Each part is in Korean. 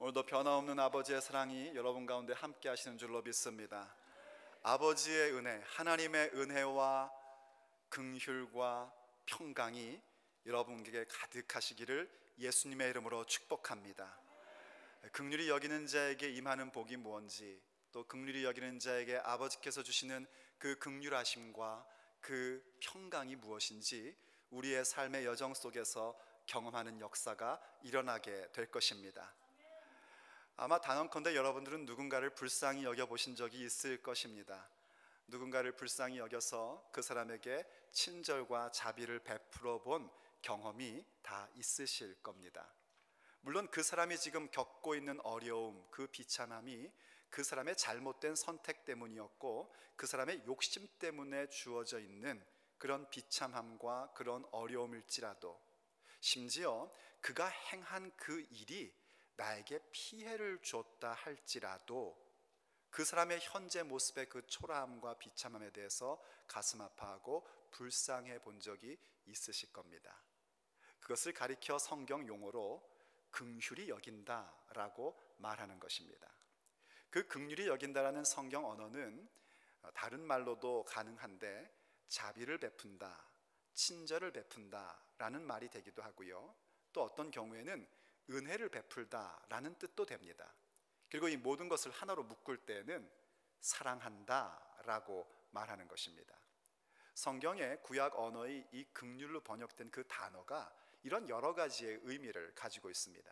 오늘도 변함없는 아버지의 사랑이 여러분 가운데 함께 하시는 줄로 믿습니다. 아버지의 은혜, 하나님의 은혜와 긍휼과 평강이 여러분에게 가득하시기를 예수님의 이름으로 축복합니다. 긍휼히 여기는 자에게 임하는 복이 무언지, 또 긍휼히 여기는 자에게 아버지께서 주시는 그 긍휼하심과 그 평강이 무엇인지 우리의 삶의 여정 속에서 경험하는 역사가 일어나게 될 것입니다. 아마 단언컨대 여러분들은 누군가를 불쌍히 여겨보신 적이 있을 것입니다. 누군가를 불쌍히 여겨서 그 사람에게 친절과 자비를 베풀어 본 경험이 다 있으실 겁니다. 물론 그 사람이 지금 겪고 있는 어려움, 그 비참함이 그 사람의 잘못된 선택 때문이었고 그 사람의 욕심 때문에 주어져 있는 그런 비참함과 그런 어려움일지라도, 심지어 그가 행한 그 일이 나에게 피해를 줬다 할지라도 그 사람의 현재 모습의 그 초라함과 비참함에 대해서 가슴 아파하고 불쌍해 본 적이 있으실 겁니다. 그것을 가리켜 성경 용어로 긍휼히 여긴다라고 말하는 것입니다. 그 긍휼히 여긴다라는 성경 언어는 다른 말로도 가능한데 자비를 베푼다, 친절을 베푼다라는 말이 되기도 하고요, 또 어떤 경우에는 은혜를 베풀다라는 뜻도 됩니다. 그리고 이 모든 것을 하나로 묶을 때는 사랑한다라고 말하는 것입니다. 성경의 구약 언어의 이 긍휼로 번역된 그 단어가 이런 여러 가지의 의미를 가지고 있습니다.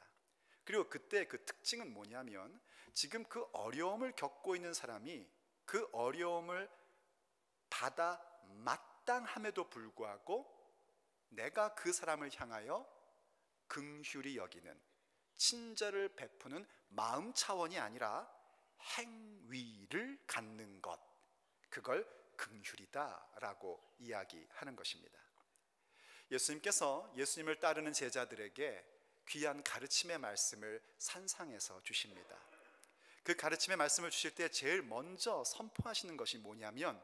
그리고 그때 그 특징은 뭐냐면, 지금 그 어려움을 겪고 있는 사람이 그 어려움을 받아 마땅함에도 불구하고 내가 그 사람을 향하여 긍휼히 여기는, 친절을 베푸는 마음 차원이 아니라 행위를 갖는 것, 그걸 긍휼이다라고 이야기하는 것입니다. 예수님께서 예수님을 따르는 제자들에게 귀한 가르침의 말씀을 산상에서 주십니다. 그 가르침의 말씀을 주실 때 제일 먼저 선포하시는 것이 뭐냐면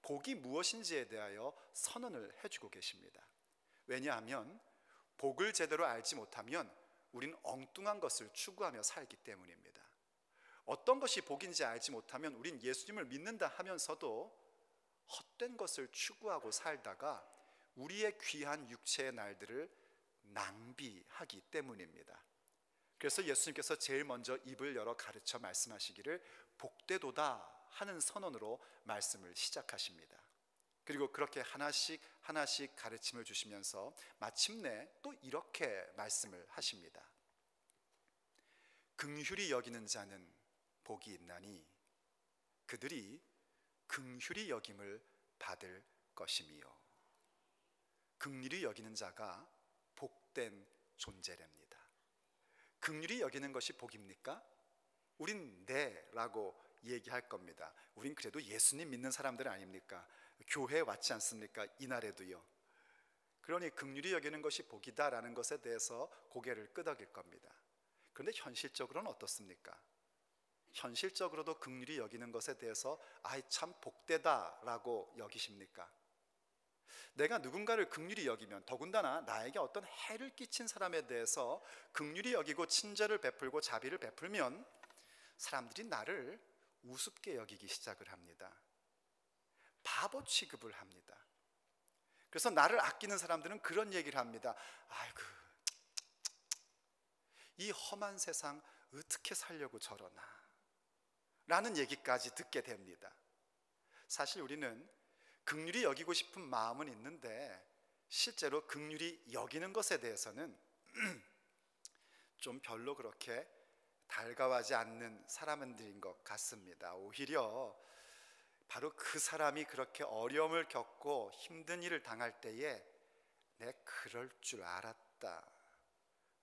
복이 무엇인지에 대하여 선언을 해주고 계십니다. 왜냐하면 복을 제대로 알지 못하면 우린 엉뚱한 것을 추구하며 살기 때문입니다. 어떤 것이 복인지 알지 못하면 우린 예수님을 믿는다 하면서도 헛된 것을 추구하고 살다가 우리의 귀한 육체의 날들을 낭비하기 때문입니다. 그래서 예수님께서 제일 먼저 입을 열어 가르쳐 말씀하시기를 복되도다 하는 선언으로 말씀을 시작하십니다. 그리고 그렇게 하나씩 하나씩 가르침을 주시면서 마침내 또 이렇게 말씀을 하십니다. 긍휼히 여기는 자는 복이 있나니 그들이 긍휼히 여김을 받을 것이미요. 긍휼히 여기는 자가 복된 존재랍니다. 긍휼히 여기는 것이 복입니까? 우린 네 라고 얘기할 겁니다. 우린 그래도 예수님 믿는 사람들 아닙니까? 교회에 왔지 않습니까? 이날에도요. 그러니 긍휼히 여기는 것이 복이다라는 것에 대해서 고개를 끄덕일 겁니다. 그런데 현실적으로는 어떻습니까? 현실적으로도 긍휼히 여기는 것에 대해서 아이 참 복되다라고 여기십니까? 내가 누군가를 긍휼히 여기면, 더군다나 나에게 어떤 해를 끼친 사람에 대해서 긍휼히 여기고 친절을 베풀고 자비를 베풀면 사람들이 나를 우습게 여기기 시작을 합니다. 바보 취급을 합니다. 그래서 나를 아끼는 사람들은 그런 얘기를 합니다. 아이고, 이 험한 세상 어떻게 살려고 저러나 라는 얘기까지 듣게 됩니다. 사실 우리는 긍휼히 여기고 싶은 마음은 있는데 실제로 긍휼히 여기는 것에 대해서는 좀 별로 그렇게 달가워하지 않는 사람들인 것 같습니다. 오히려 바로 그 사람이 그렇게 어려움을 겪고 힘든 일을 당할 때에 내 그럴 줄 알았다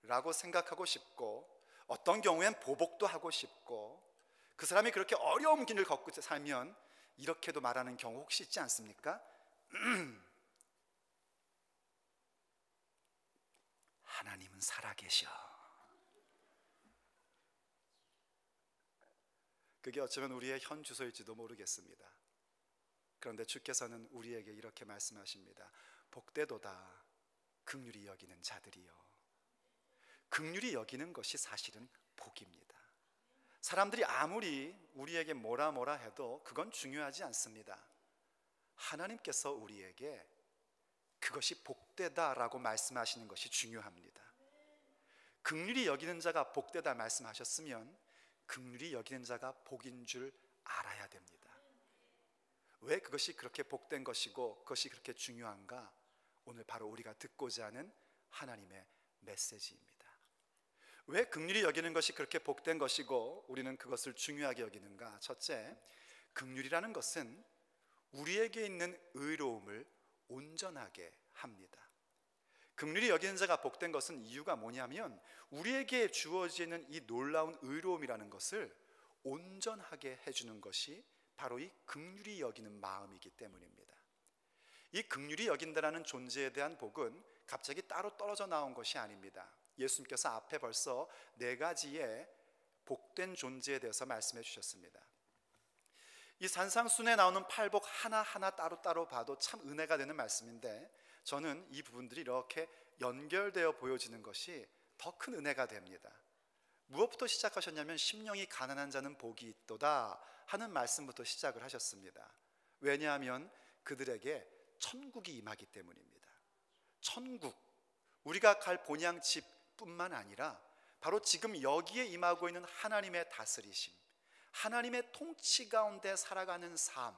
라고 생각하고 싶고, 어떤 경우엔 보복도 하고 싶고, 그 사람이 그렇게 어려운 길을 걷고 살면 이렇게도 말하는 경우 혹시 있지 않습니까? 하나님은 살아계셔. 그게 어쩌면 우리의 현 주소일지도 모르겠습니다. 그런데 주께서는 우리에게 이렇게 말씀하십니다. 복되도다 긍휼히 여기는 자들이요. 긍휼히 여기는 것이 사실은 복입니다. 사람들이 아무리 우리에게 뭐라 해도 그건 중요하지 않습니다. 하나님께서 우리에게 그것이 복되다라고 말씀하시는 것이 중요합니다. 긍휼히 여기는 자가 복되다 말씀하셨으면 긍휼히 여기는 자가 복인 줄 알아야 됩니다. 왜 그것이 그렇게 복된 것이고 그것이 그렇게 중요한가? 오늘 바로 우리가 듣고자 하는 하나님의 메시지입니다. 왜 긍휼히 여기는 것이 그렇게 복된 것이고 우리는 그것을 중요하게 여기는가? 첫째, 긍휼이라는 것은 우리에게 있는 의로움을 온전하게 합니다. 긍휼히 여기는 자가 복된 것은 이유가 뭐냐면 우리에게 주어지는 이 놀라운 의로움이라는 것을 온전하게 해주는 것이 바로 이 긍휼히 여기는 마음이기 때문입니다. 이 긍휼히 여긴다라는 존재에 대한 복은 갑자기 따로 떨어져 나온 것이 아닙니다. 예수님께서 앞에 벌써 4가지의 복된 존재에 대해서 말씀해 주셨습니다. 이 산상순에 나오는 팔복 하나하나 따로따로 봐도 참 은혜가 되는 말씀인데 저는 이 부분들이 이렇게 연결되어 보여지는 것이 더 큰 은혜가 됩니다. 무엇부터 시작하셨냐면 심령이 가난한 자는 복이 있도다 하는 말씀부터 시작을 하셨습니다. 왜냐하면 그들에게 천국이 임하기 때문입니다. 천국, 우리가 갈 본향집뿐만 아니라 바로 지금 여기에 임하고 있는 하나님의 다스리심, 하나님의 통치 가운데 살아가는 삶,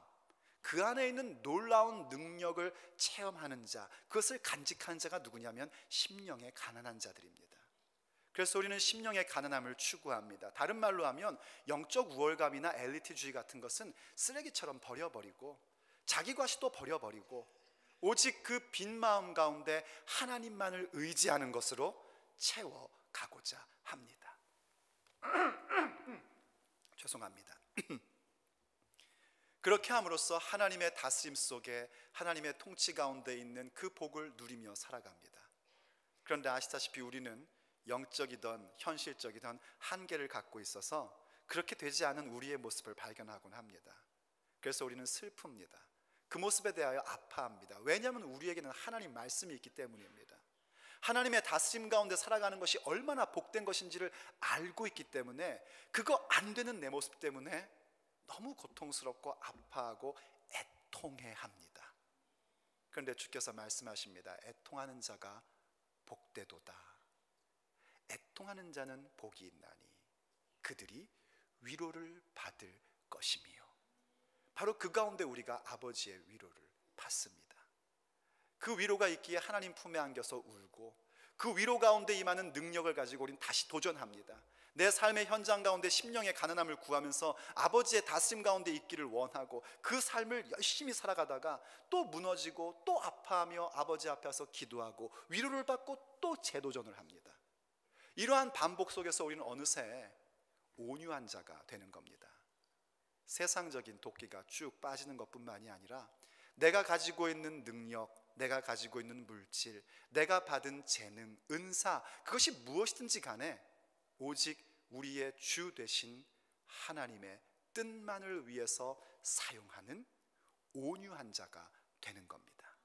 그 안에 있는 놀라운 능력을 체험하는 자, 그것을 간직하는 자가 누구냐면 심령의 가난한 자들입니다. 그래서 우리는 심령의 가난함을 추구합니다. 다른 말로 하면 영적 우월감이나 엘리트주의 같은 것은 쓰레기처럼 버려버리고 자기 과시도 버려버리고 오직 그 빈 마음 가운데 하나님만을 의지하는 것으로 채워가고자 합니다. 죄송합니다. 그렇게 함으로써 하나님의 다스림 속에 하나님의 통치 가운데 있는 그 복을 누리며 살아갑니다. 그런데 아시다시피 우리는 영적이든 현실적이든 한계를 갖고 있어서 그렇게 되지 않은 우리의 모습을 발견하곤 합니다. 그래서 우리는 슬픕니다. 그 모습에 대하여 아파합니다. 왜냐하면 우리에게는 하나님 말씀이 있기 때문입니다. 하나님의 다스림 가운데 살아가는 것이 얼마나 복된 것인지를 알고 있기 때문에 그거 안 되는 내 모습 때문에 너무 고통스럽고 아파하고 애통해합니다. 그런데 주께서 말씀하십니다. 애통하는 자가 복되도다. 애통하는 자는 복이 있나니 그들이 위로를 받을 것이며, 바로 그 가운데 우리가 아버지의 위로를 받습니다. 그 위로가 있기에 하나님 품에 안겨서 울고 그 위로 가운데 임하는 능력을 가지고 우리는 다시 도전합니다. 내 삶의 현장 가운데 심령의 가난함을 구하면서 아버지의 다스림 가운데 있기를 원하고 그 삶을 열심히 살아가다가 또 무너지고 또 아파하며 아버지 앞에서 기도하고 위로를 받고 또 재도전을 합니다. 이러한 반복 속에서 우리는 어느새 온유한 자가 되는 겁니다. 세상적인 도끼가 쭉 빠지는 것뿐만이 아니라 내가 가지고 있는 능력, 내가 가지고 있는 물질, 내가 받은 재능, 은사, 그것이 무엇이든지 간에 오직 우리의 주 되신 하나님의 뜻만을 위해서 사용하는 온유한 자가 되는 겁니다.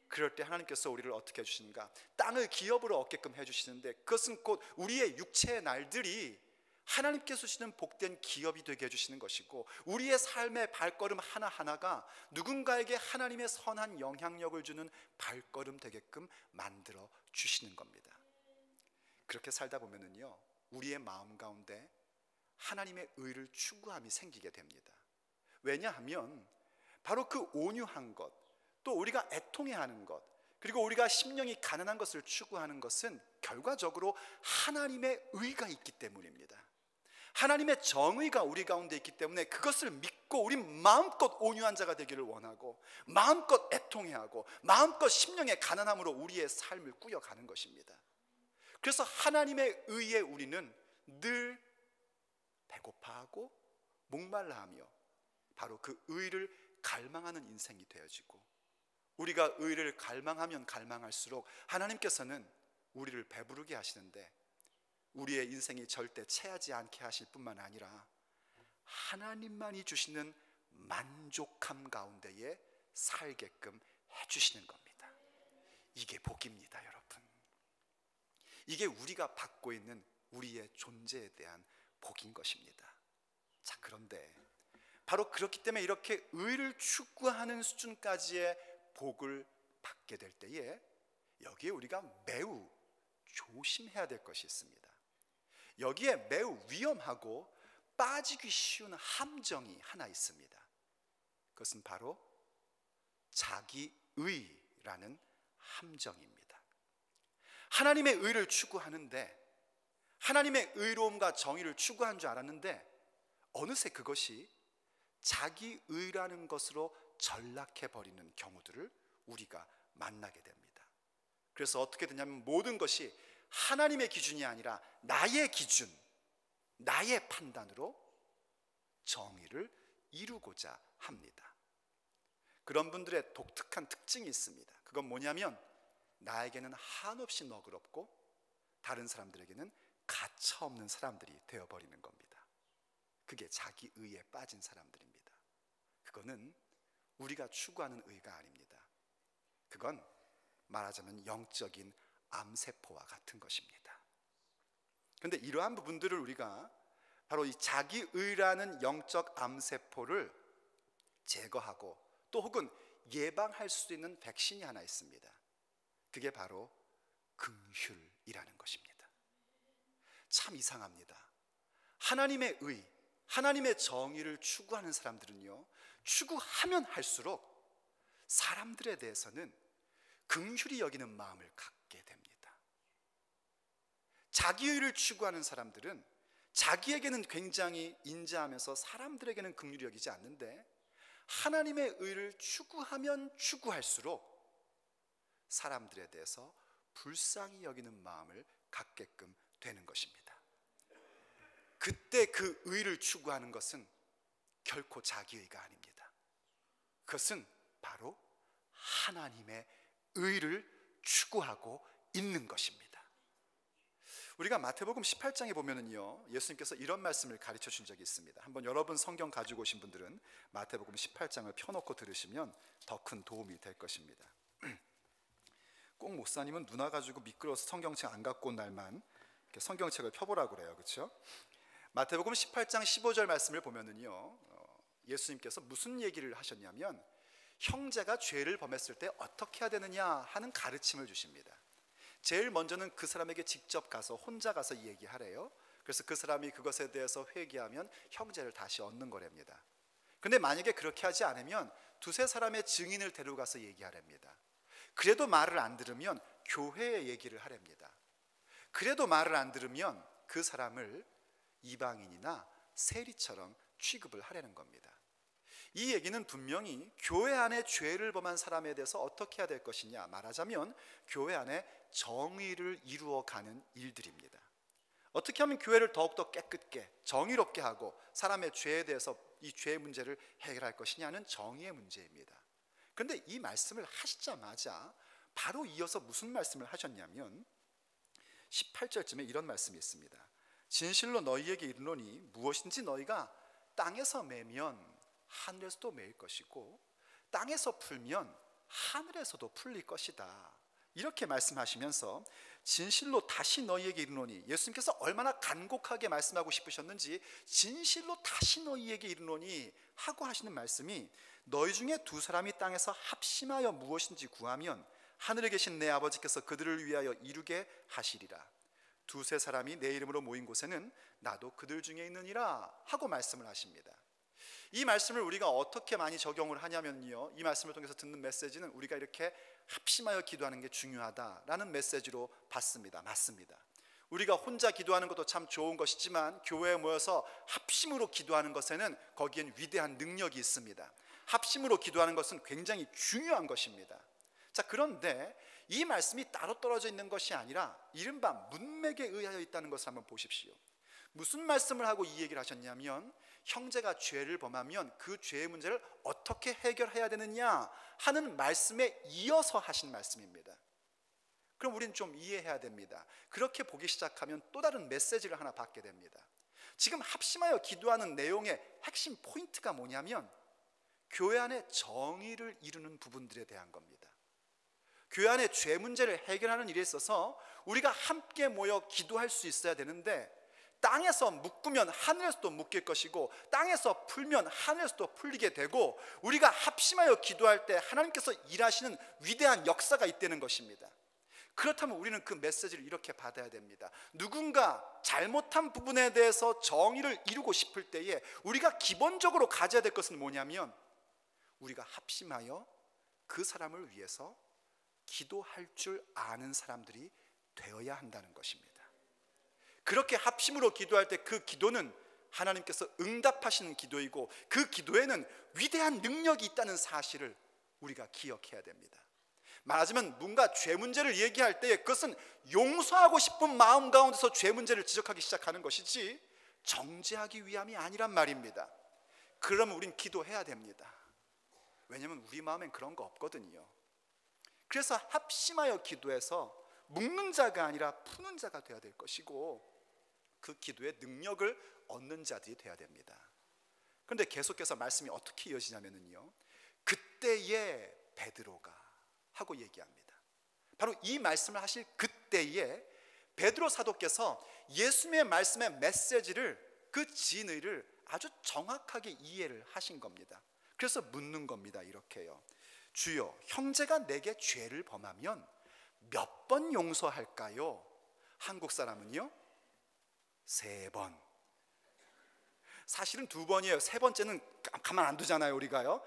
그럴 때 하나님께서 우리를 어떻게 해주시는가? 땅을 기업으로 얻게끔 해주시는데 그것은 곧 우리의 육체의 날들이 하나님께서 주시는 복된 기업이 되게 해주시는 것이고 우리의 삶의 발걸음 하나하나가 누군가에게 하나님의 선한 영향력을 주는 발걸음 되게끔 만들어 주시는 겁니다. 그렇게 살다 보면은요, 우리의 마음 가운데 하나님의 의를 추구함이 생기게 됩니다. 왜냐하면 바로 그 온유한 것, 또 우리가 애통해하는 것, 그리고 우리가 심령이 가난한 것을 추구하는 것은 결과적으로 하나님의 의가 있기 때문입니다. 하나님의 정의가 우리 가운데 있기 때문에 그것을 믿고 우린 마음껏 온유한 자가 되기를 원하고 마음껏 애통해하고 마음껏 심령의 가난함으로 우리의 삶을 꾸려가는 것입니다. 그래서 하나님의 의에 우리는 늘 배고파하고 목말라하며 바로 그 의를 갈망하는 인생이 되어지고, 우리가 의를 갈망하면 갈망할수록 하나님께서는 우리를 배부르게 하시는데 우리의 인생이 절대 체하지 않게 하실 뿐만 아니라 하나님만이 주시는 만족함 가운데에 살게끔 해주시는 겁니다. 이게 복입니다, 여러분. 이게 우리가 받고 있는 우리의 존재에 대한 복인 것입니다. 자, 그런데 바로 그렇기 때문에 이렇게 의를 추구하는 수준까지의 복을 받게 될 때에 여기에 우리가 매우 조심해야 될 것이 있습니다. 여기에 매우 위험하고 빠지기 쉬운 함정이 하나 있습니다. 그것은 바로 자기의라는 함정입니다. 하나님의 의를 추구하는데, 하나님의 의로움과 정의를 추구한 줄 알았는데 어느새 그것이 자기의라는 것으로 전락해버리는 경우들을 우리가 만나게 됩니다. 그래서 어떻게 되냐면 모든 것이 하나님의 기준이 아니라 나의 기준, 나의 판단으로 정의를 이루고자 합니다. 그런 분들의 독특한 특징이 있습니다. 그건 뭐냐면 나에게는 한없이 너그럽고 다른 사람들에게는 가차없는 사람들이 되어버리는 겁니다. 그게 자기의에 빠진 사람들입니다. 그거는 우리가 추구하는 의가 아닙니다. 그건 말하자면 영적인 암세포와 같은 것입니다. 그런데 이러한 부분들을 우리가 바로 이 자기의라는 영적 암세포를 제거하고 또 혹은 예방할 수 있는 백신이 하나 있습니다. 그게 바로 긍휼이라는 것입니다. 참 이상합니다. 하나님의 의, 하나님의 정의를 추구하는 사람들은요, 추구하면 할수록 사람들에 대해서는 긍휼히 여기는 마음을 갖게 됩니다. 자기의를 추구하는 사람들은 자기에게는 굉장히 인자하면서 사람들에게는 긍휼히 여기지 않는데, 하나님의 의를 추구하면 추구할수록 사람들에 대해서 불쌍히 여기는 마음을 갖게끔 되는 것입니다. 그때 그 의를 추구하는 것은 결코 자기의가 아닙니다. 그것은 바로 하나님의 의를 추구하고 있는 것입니다. 우리가 마태복음 18장에 보면은요, 예수님께서 이런 말씀을 가르쳐 준 적이 있습니다. 한번 여러분 성경 가지고 오신 분들은 마태복음 18장을 펴놓고 들으시면 더 큰 도움이 될 것입니다. 꼭 목사님은 누나 가지고 미끄러워서 성경책 안 갖고 온 날만 이렇게 성경책을 펴보라고 그래요. 그렇죠? 마태복음 18장 15절 말씀을 보면은요, 예수님께서 무슨 얘기를 하셨냐면 형제가 죄를 범했을 때 어떻게 해야 되느냐 하는 가르침을 주십니다. 제일 먼저는 그 사람에게 직접 가서 혼자 가서 얘기하래요. 그래서 그 사람이 그것에 대해서 회개하면 형제를 다시 얻는 거랍니다. 근데 만약에 그렇게 하지 않으면 두세 사람의 증인을 데려가서 얘기하랍니다. 그래도 말을 안 들으면 교회에 얘기를 하랍니다. 그래도 말을 안 들으면 그 사람을 이방인이나 세리처럼 취급을 하려는 겁니다. 이 얘기는 분명히 교회 안에 죄를 범한 사람에 대해서 어떻게 해야 될 것이냐, 말하자면 교회 안에 정의를 이루어가는 일들입니다. 어떻게 하면 교회를 더욱더 깨끗게 정의롭게 하고 사람의 죄에 대해서 이 죄의 문제를 해결할 것이냐는 정의의 문제입니다. 그런데 이 말씀을 하시자마자 바로 이어서 무슨 말씀을 하셨냐면 18절쯤에 이런 말씀이 있습니다. 진실로 너희에게 이르노니 무엇인지 너희가 땅에서 매면 하늘에서도 매일 것이고 땅에서 풀면 하늘에서도 풀릴 것이다. 이렇게 말씀하시면서 진실로 다시 너희에게 이르노니, 예수님께서 얼마나 간곡하게 말씀하고 싶으셨는지 진실로 다시 너희에게 이르노니 하고 하시는 말씀이, 너희 중에 두 사람이 땅에서 합심하여 무엇인지 구하면 하늘에 계신 내 아버지께서 그들을 위하여 이루게 하시리라. 두세 사람이 내 이름으로 모인 곳에는 나도 그들 중에 있느니라 하고 말씀을 하십니다. 이 말씀을 우리가 어떻게 많이 적용을 하냐면요, 이 말씀을 통해서 듣는 메시지는 우리가 이렇게 합심하여 기도하는 게 중요하다라는 메시지로 받습니다. 맞습니다. 우리가 혼자 기도하는 것도 참 좋은 것이지만 교회에 모여서 합심으로 기도하는 것에는 거기엔 위대한 능력이 있습니다. 합심으로 기도하는 것은 굉장히 중요한 것입니다. 자, 그런데 이 말씀이 따로 떨어져 있는 것이 아니라 이른바 문맥에 의하여 있다는 것을 한번 보십시오. 무슨 말씀을 하고 이 얘기를 하셨냐면, 형제가 죄를 범하면 그 죄의 문제를 어떻게 해결해야 되느냐 하는 말씀에 이어서 하신 말씀입니다. 그럼 우리는 좀 이해해야 됩니다. 그렇게 보기 시작하면 또 다른 메시지를 하나 받게 됩니다. 지금 합심하여 기도하는 내용의 핵심 포인트가 뭐냐면 교회 안에 정의를 이루는 부분들에 대한 겁니다. 교회 안에 죄 문제를 해결하는 일에 있어서 우리가 함께 모여 기도할 수 있어야 되는데, 땅에서 묶으면 하늘에서도 묶일 것이고 땅에서 풀면 하늘에서도 풀리게 되고, 우리가 합심하여 기도할 때 하나님께서 일하시는 위대한 역사가 있다는 것입니다. 그렇다면 우리는 그 메시지를 이렇게 받아야 됩니다. 누군가 잘못한 부분에 대해서 정의를 이루고 싶을 때에 우리가 기본적으로 가져야 될 것은 뭐냐면, 우리가 합심하여 그 사람을 위해서 기도할 줄 아는 사람들이 되어야 한다는 것입니다. 그렇게 합심으로 기도할 때 그 기도는 하나님께서 응답하시는 기도이고, 그 기도에는 위대한 능력이 있다는 사실을 우리가 기억해야 됩니다. 말하자면 뭔가 죄 문제를 얘기할 때 그것은 용서하고 싶은 마음 가운데서 죄 문제를 지적하기 시작하는 것이지 정죄하기 위함이 아니란 말입니다. 그러면 우린 기도해야 됩니다. 왜냐하면 우리 마음엔 그런 거 없거든요. 그래서 합심하여 기도해서 묶는 자가 아니라 푸는 자가 되어야 될 것이고, 그 기도의 능력을 얻는 자들이 되어야 됩니다. 그런데 계속해서 말씀이 어떻게 이어지냐면요, 그때에 베드로가 하고 얘기합니다. 바로 이 말씀을 하실 그때에 베드로 사도께서 예수님의 말씀의 메시지를, 그 진의를 아주 정확하게 이해를 하신 겁니다. 그래서 묻는 겁니다. 이렇게요. 주여, 형제가 내게 죄를 범하면 몇 번 용서할까요? 한국 사람은요 3번. 사실은 2번이에요. 3번째는 가만 안 두잖아요, 우리가요.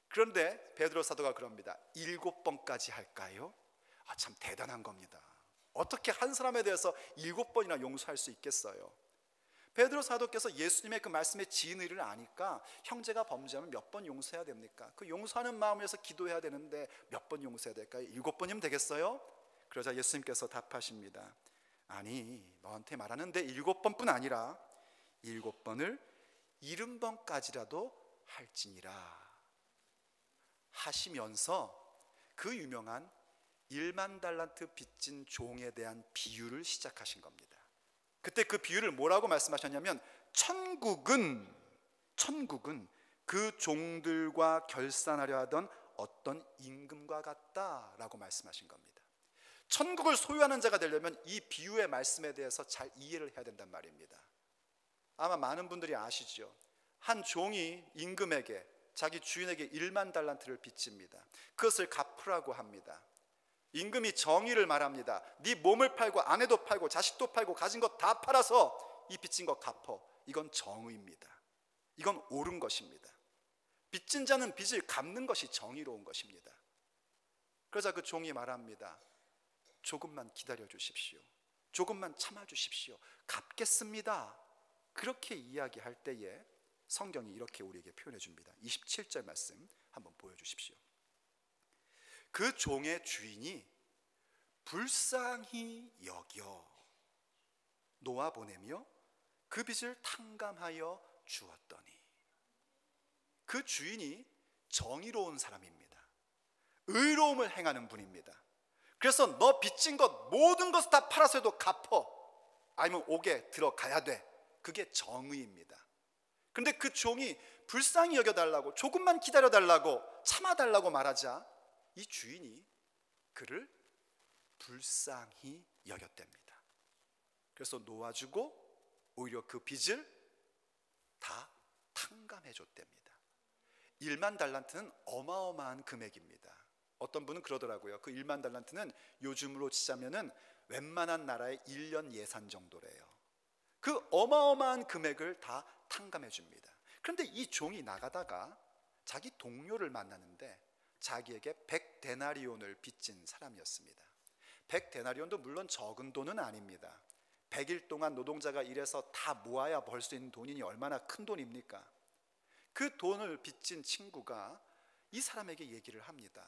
그런데 베드로 사도가 그럽니다. 7번까지 할까요? 참 대단한 겁니다. 어떻게 한 사람에 대해서 7번이나 용서할 수 있겠어요? 베드로 사도께서 예수님의 그 말씀의 진의를 아니까, 형제가 범죄하면 몇 번 용서해야 됩니까? 그 용서하는 마음에서 기도해야 되는데 몇 번 용서해야 될까요? 7번이면 되겠어요? 그러자 예수님께서 답하십니다. 아니, 너한테 말하는데 7번뿐 아니라 7번을 70번까지라도 할지니라 하시면서 그 유명한 1만 달란트 빚진 종에 대한 비유를 시작하신 겁니다. 그때 그 비유를 뭐라고 말씀하셨냐면, 천국은 그 종들과 결산하려 하던 어떤 임금과 같다라고 말씀하신 겁니다. 천국을 소유하는 자가 되려면 이 비유의 말씀에 대해서 잘 이해를 해야 된단 말입니다. 아마 많은 분들이 아시죠. 한 종이 임금에게, 자기 주인에게 1만 달란트를 빚집니다. 그것을 갚으라고 합니다. 임금이 정의를 말합니다. 네 몸을 팔고 아내도 팔고 자식도 팔고 가진 것 다 팔아서 이 빚진 거 갚어. 이건 정의입니다. 이건 옳은 것입니다. 빚진 자는 빚을 갚는 것이 정의로운 것입니다. 그러자 그 종이 말합니다. 조금만 기다려 주십시오. 조금만 참아 주십시오. 갚겠습니다. 그렇게 이야기할 때에 성경이 이렇게 우리에게 표현해 줍니다. 27절 말씀 한번 보여주십시오. 그 종의 주인이 불쌍히 여겨 놓아보내며 그 빚을 탕감하여 주었더니. 그 주인이 정의로운 사람입니다. 의로움을 행하는 분입니다. 그래서 너 빚진 것 모든 것을 다 팔아서도 갚어, 아니면 옥에 들어가야 돼. 그게 정의입니다. 그런데 그 종이 불쌍히 여겨달라고, 조금만 기다려달라고, 참아달라고 말하자 이 주인이 그를 불쌍히 여겼답니다. 그래서 놓아주고 오히려 그 빚을 다 탕감해 줬답니다. 1만 달란트는 어마어마한 금액입니다. 어떤 분은 그러더라고요. 그 1만 달란트는 요즘으로 치자면은 웬만한 나라의 1년 예산 정도래요. 그 어마어마한 금액을 다 탕감해 줍니다. 그런데 이 종이 나가다가 자기 동료를 만나는데 자기에게 100데나리온을 빚진 사람이었습니다. 100데나리온도 물론 적은 돈은 아닙니다. 100일 동안 노동자가 일해서 다 모아야 벌 수 있는 돈이니 얼마나 큰 돈입니까? 그 돈을 빚진 친구가 이 사람에게 얘기를 합니다.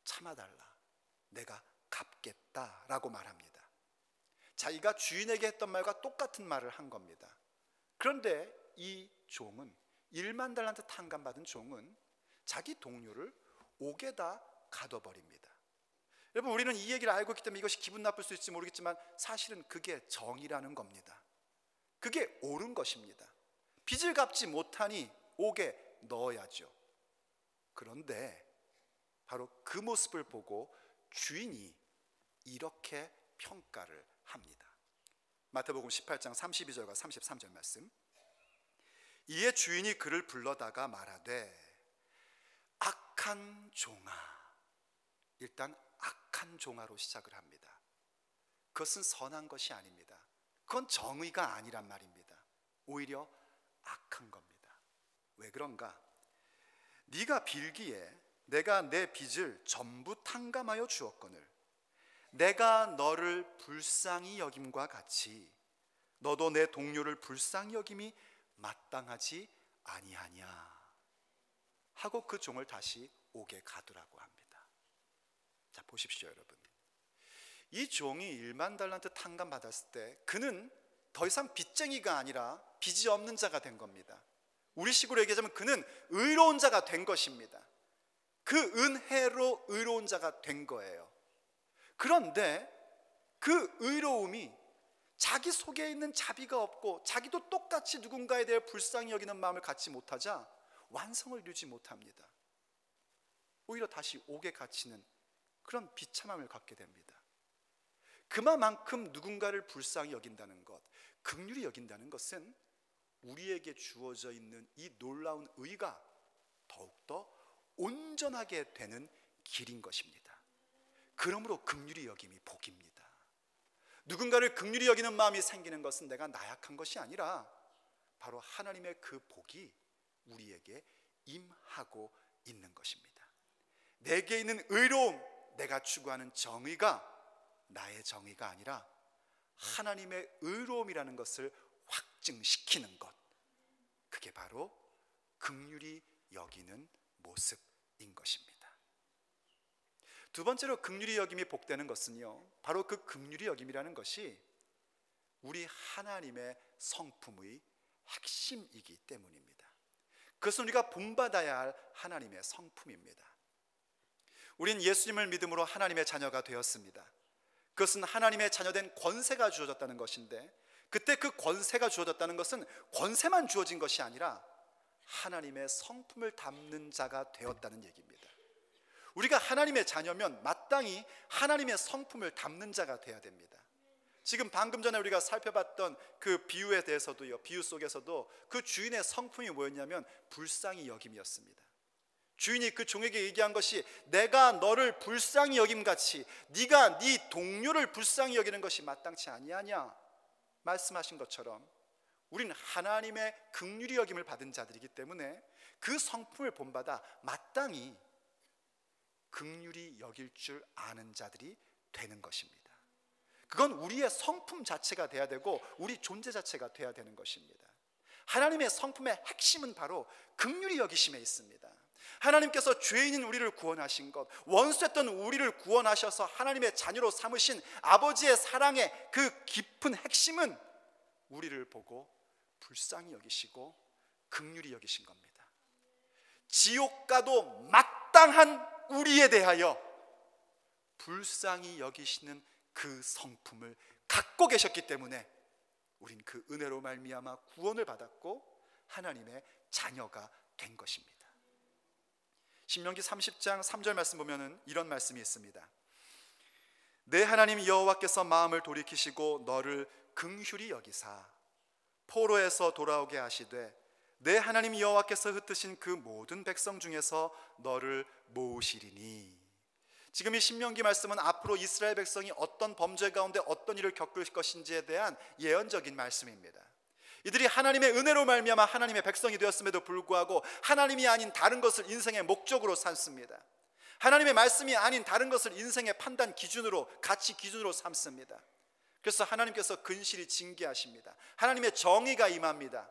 참아달라, 내가 갚겠다라고 말합니다. 자기가 주인에게 했던 말과 똑같은 말을 한 겁니다. 그런데 이 종은, 1만 달란트 탕감받은 종은 자기 동료를 옥에다 가둬버립니다. 여러분, 우리는 이 얘기를 알고 있기 때문에 이것이 기분 나쁠 수 있을지 모르겠지만 사실은 그게 정의라는 겁니다. 그게 옳은 것입니다. 빚을 갚지 못하니 옥에 넣어야죠. 그런데 바로 그 모습을 보고 주인이 이렇게 평가를 합니다. 마태복음 18장 32절과 33절 말씀. 이에 주인이 그를 불러다가 말하되 악한 종아. 일단 악한 종아로 시작을 합니다. 그것은 선한 것이 아닙니다. 그건 정의가 아니란 말입니다. 오히려 악한 겁니다. 왜 그런가? 네가 빌기에 내가 내 빚을 전부 탕감하여 주었거늘 내가 너를 불쌍히 여김과 같이 너도 내 동료를 불쌍히 여김이 마땅하지 아니하냐 하고 그 종을 다시 옥에 가두라고 합니다. 자, 보십시오 여러분. 이 종이 1만 달란트 탕감 받았을 때 그는 더 이상 빚쟁이가 아니라 빚이 없는 자가 된 겁니다. 우리 식으로 얘기하자면 그는 의로운 자가 된 것입니다. 그 은혜로 의로운 자가 된 거예요. 그런데 그 의로움이 자기 속에 있는 자비가 없고 자기도 똑같이 누군가에 대해 불쌍히 여기는 마음을 갖지 못하자 완성을 이루지 못합니다. 오히려 다시 옥에 갇히는 그런 비참함을 갖게 됩니다. 그만큼 누군가를 불쌍히 여긴다는 것, 긍휼히 여긴다는 것은 우리에게 주어져 있는 이 놀라운 의가 더욱더 온전하게 되는 길인 것입니다. 그러므로 긍휼히 여김이 복입니다. 누군가를 긍휼히 여기는 마음이 생기는 것은 내가 나약한 것이 아니라 바로 하나님의 그 복이 우리에게 임하고 있는 것입니다. 내게 있는 의로움, 내가 추구하는 정의가 나의 정의가 아니라 하나님의 의로움이라는 것을 확증시키는 것, 그게 바로 긍휼히 여기는 모습인 것입니다. 두 번째로 긍휼히 여김이 복되는 것은요, 바로 그 긍휼히 여김이라는 것이 우리 하나님의 성품의 핵심이기 때문입니다. 그것은 우리가 본받아야 할 하나님의 성품입니다. 우린 예수님을 믿음으로 하나님의 자녀가 되었습니다. 그것은 하나님의 자녀된 권세가 주어졌다는 것인데, 그때 그 권세가 주어졌다는 것은 권세만 주어진 것이 아니라 하나님의 성품을 담는 자가 되었다는 얘기입니다. 우리가 하나님의 자녀면 마땅히 하나님의 성품을 담는 자가 되어야 됩니다. 지금 방금 전에 우리가 살펴봤던 그 비유에 대해서도요, 비유 속에서도 그 주인의 성품이 뭐였냐면 불쌍히 여김이었습니다. 주인이 그 종에게 얘기한 것이 내가 너를 불쌍히 여김같이 네가 네 동료를 불쌍히 여기는 것이 마땅치 아니하냐 말씀하신 것처럼 우리는 하나님의 긍휼히 여김을 받은 자들이기 때문에 그 성품을 본받아 마땅히 긍휼히 여길 줄 아는 자들이 되는 것입니다. 그건 우리의 성품 자체가 돼야 되고 우리 존재 자체가 돼야 되는 것입니다. 하나님의 성품의 핵심은 바로 긍휼히 여기심에 있습니다. 하나님께서 죄인인 우리를 구원하신 것, 원수했던 우리를 구원하셔서 하나님의 자녀로 삼으신 아버지의 사랑의 그 깊은 핵심은 우리를 보고 불쌍히 여기시고 긍휼히 여기신 겁니다. 지옥 가도 마땅한 우리에 대하여 불쌍히 여기시는 그 성품을 갖고 계셨기 때문에 우린 그 은혜로 말미암아 구원을 받았고 하나님의 자녀가 된 것입니다. 신명기 30장 3절 말씀 보면은 이런 말씀이 있습니다. 내 하나님 여호와께서 마음을 돌이키시고 너를 긍휼히 여기사 포로에서 돌아오게 하시되 내 하나님 여호와께서 흩으신 그 모든 백성 중에서 너를 모으시리니. 지금 이 신명기 말씀은 앞으로 이스라엘 백성이 어떤 범죄 가운데 어떤 일을 겪을 것인지에 대한 예언적인 말씀입니다. 이들이 하나님의 은혜로 말미암아 하나님의 백성이 되었음에도 불구하고 하나님이 아닌 다른 것을 인생의 목적으로 삼습니다. 하나님의 말씀이 아닌 다른 것을 인생의 판단 기준으로, 가치 기준으로 삼습니다. 그래서 하나님께서 근실히 징계하십니다. 하나님의 정의가 임합니다.